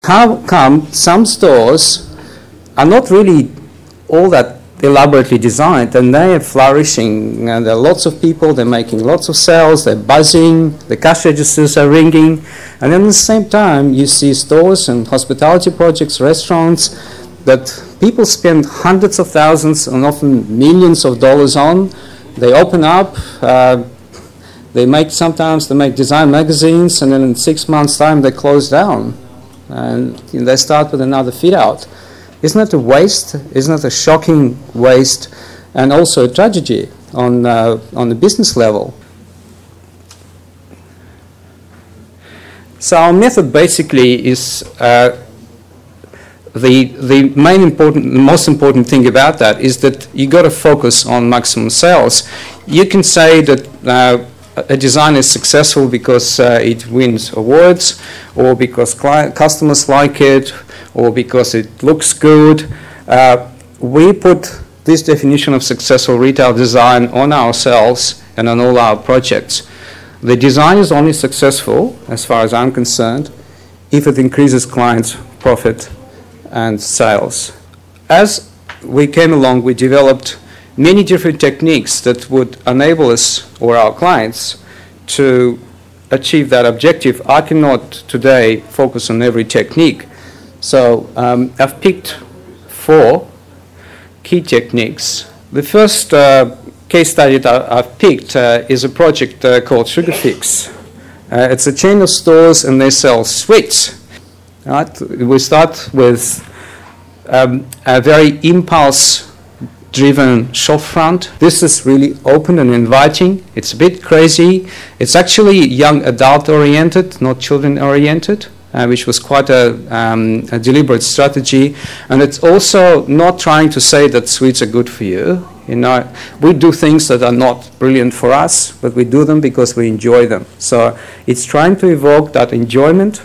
How come some stores are not really all that elaborately designed, and they are flourishing, and there are lots of people, they're making lots of sales, they're buzzing, the cash registers are ringing, and then at the same time you see stores and hospitality projects, restaurants, that people spend hundreds of thousands and often millions of dollars on. They open up, sometimes they make design magazines, and then in 6 months' time they close down, and they start with another fit out. Isn't that a waste? Isn't that a shocking waste, and also a tragedy on the business level? So our method basically is the most important thing about that is that you got to focus on maximum sales. You can say that a design is successful because it wins awards, or because customers like it, or because it looks good. We put this definition of successful retail design on ourselves and on all our projects. The design is only successful, as far as I'm concerned, if it increases clients' profit and sales. As we came along, we developed many different techniques that would enable us or our clients to achieve that objective. I cannot today focus on every technique. So I've picked 4 key techniques. The first case study that I've picked is a project called Sugar Fix. It's a chain of stores, and they sell sweets. Right? We start with a very impulse-driven shopfront. This is really open and inviting. It's a bit crazy. It's actually young adult-oriented, not children-oriented, which was quite a deliberate strategy. And it's also not trying to say that sweets are good for you. You know, we do things that are not brilliant for us, but we do them because we enjoy them. So it's trying to evoke that enjoyment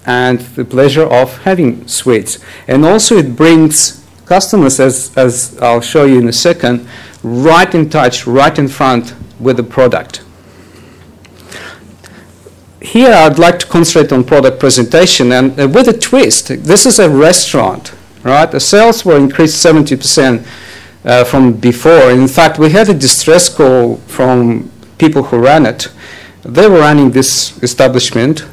and the pleasure of having sweets. And also it brings customers, as I'll show you in a second, right in touch, right in front with the product. Here I'd like to concentrate on product presentation, and with a twist. This is a restaurant, right? The sales were increased 70% from before. In fact, we had a distress call from people who ran it. They were running this establishment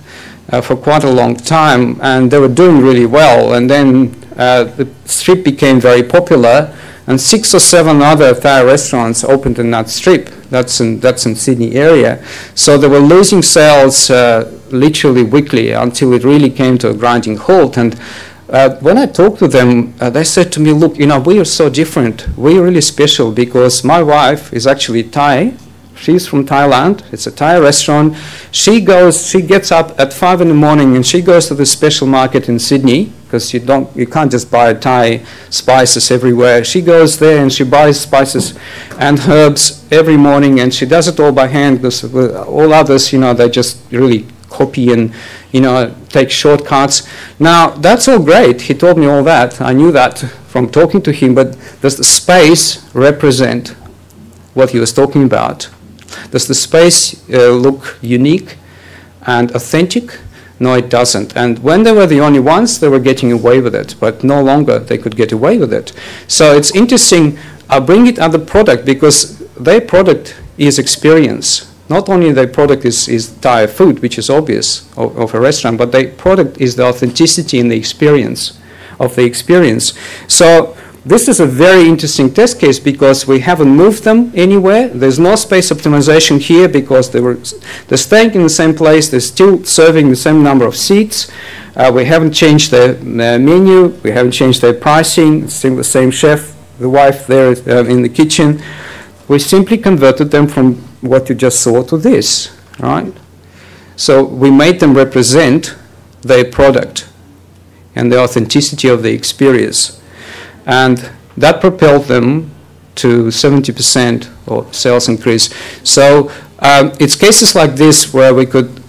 for quite a long time, and they were doing really well. And then the strip became very popular, and 6 or 7 other Thai restaurants opened in that strip. That's in Sydney area. So they were losing sales literally weekly until it really came to a grinding halt. And when I talked to them, they said to me, look, you know, we are so different. We're really special because my wife is actually Thai. She's from Thailand. It's a Thai restaurant. She gets up at 5 in the morning and she goes to the special market in Sydney, because you can't just buy Thai spices everywhere. She goes there and she buys spices and herbs every morning, and she does it all by hand, because all others, you know, they just really copy and, you know, take shortcuts. Now, that's all great. He told me all that. I knew that from talking to him, but does the space represent what he was talking about? Does the space look unique and authentic? No, it doesn't. And when they were the only ones, they were getting away with it, but no longer they could get away with it. So it's interesting. I bring it at the product because their product is experience. Not only their product is Thai food, which is obvious of a restaurant, but their product is the authenticity and the experience of the experience. So this is a very interesting test case because we haven't moved them anywhere. There's no space optimization here because they're staying in the same place. They're still serving the same number of seats. We haven't changed their menu. We haven't changed their pricing. It's still the same chef, the wife there in the kitchen. We simply converted them from what you just saw to this, right? So we made them represent their product and the authenticity of the experience. And that propelled them to 70% or sales increase. So it's cases like this where we could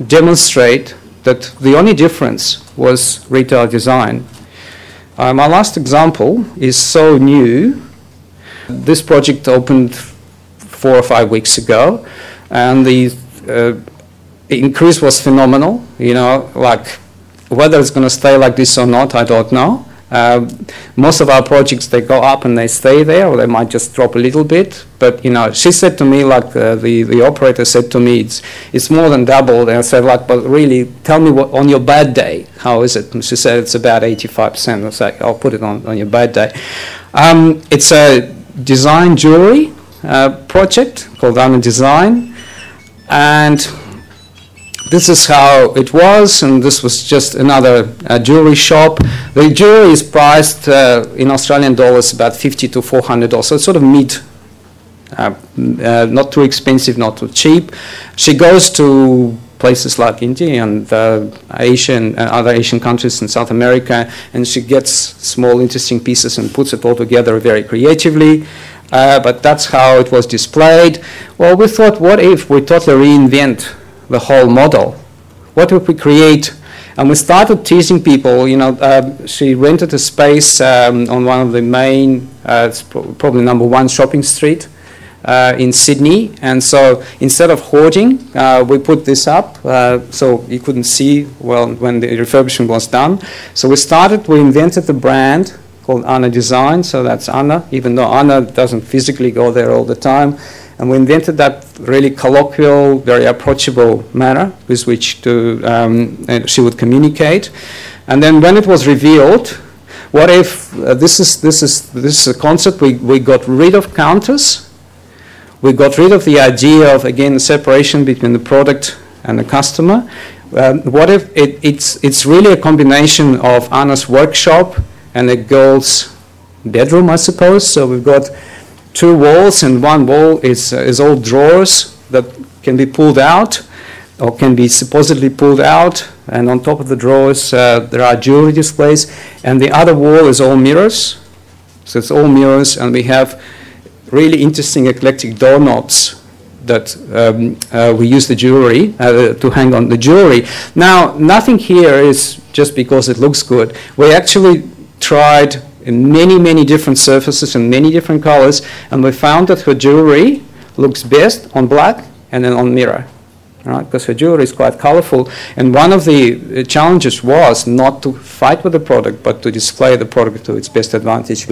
demonstrate that the only difference was retail design. My last example is so new. This project opened 4 or 5 weeks ago, and the increase was phenomenal. You know, like whether it's going to stay like this or not, I don't know. Most of our projects, they go up and they stay there, or they might just drop a little bit. But you know, she said to me, like the operator said to me, it's more than doubled. And I said, like, but really, tell me what on your bad day, how is it? And she said it's about 85%. I was like, I'll put it on your bad day. It's a design jewelry project called Arent Design, and this is how it was, and this was just another jewelry shop. The jewelry is priced in Australian dollars about $50 to $400, so it's sort of mid, not too expensive, not too cheap. She goes to places like India and Asia and other Asian countries in South America, and she gets small interesting pieces and puts it all together very creatively. But that's how it was displayed. Well, we thought, what if we totally reinvent the whole model? What if we create, and we started teasing people, you know, she rented a space on one of the main, it's probably #1 shopping street in Sydney, and so instead of hoarding, we put this up so you couldn't see well when the refurbishment was done. So we invented the brand called Anna Design, so that's Anna, even though Anna doesn't physically go there all the time. And we invented that really colloquial, very approachable manner with which she would communicate. And then when it was revealed, what if this is a concept? We got rid of counters. We got rid of the idea of, again, the separation between the product and the customer. What if it's really a combination of Anna's workshop and a girl's bedroom, I suppose? So we've got 2 walls, and one wall is all drawers that can be pulled out, or can be supposedly pulled out, and on top of the drawers there are jewelry displays, and the other wall is all mirrors. So it's all mirrors, and we have really interesting eclectic doorknobs that we use the jewelry to hang on the jewelry. Now, nothing here is just because it looks good. We actually tried in many different surfaces and many different colors, and we found that her jewelry looks best on black and then on mirror, right? Because her jewelry is quite colorful, and one of the challenges was not to fight with the product, but to display the product to its best advantage.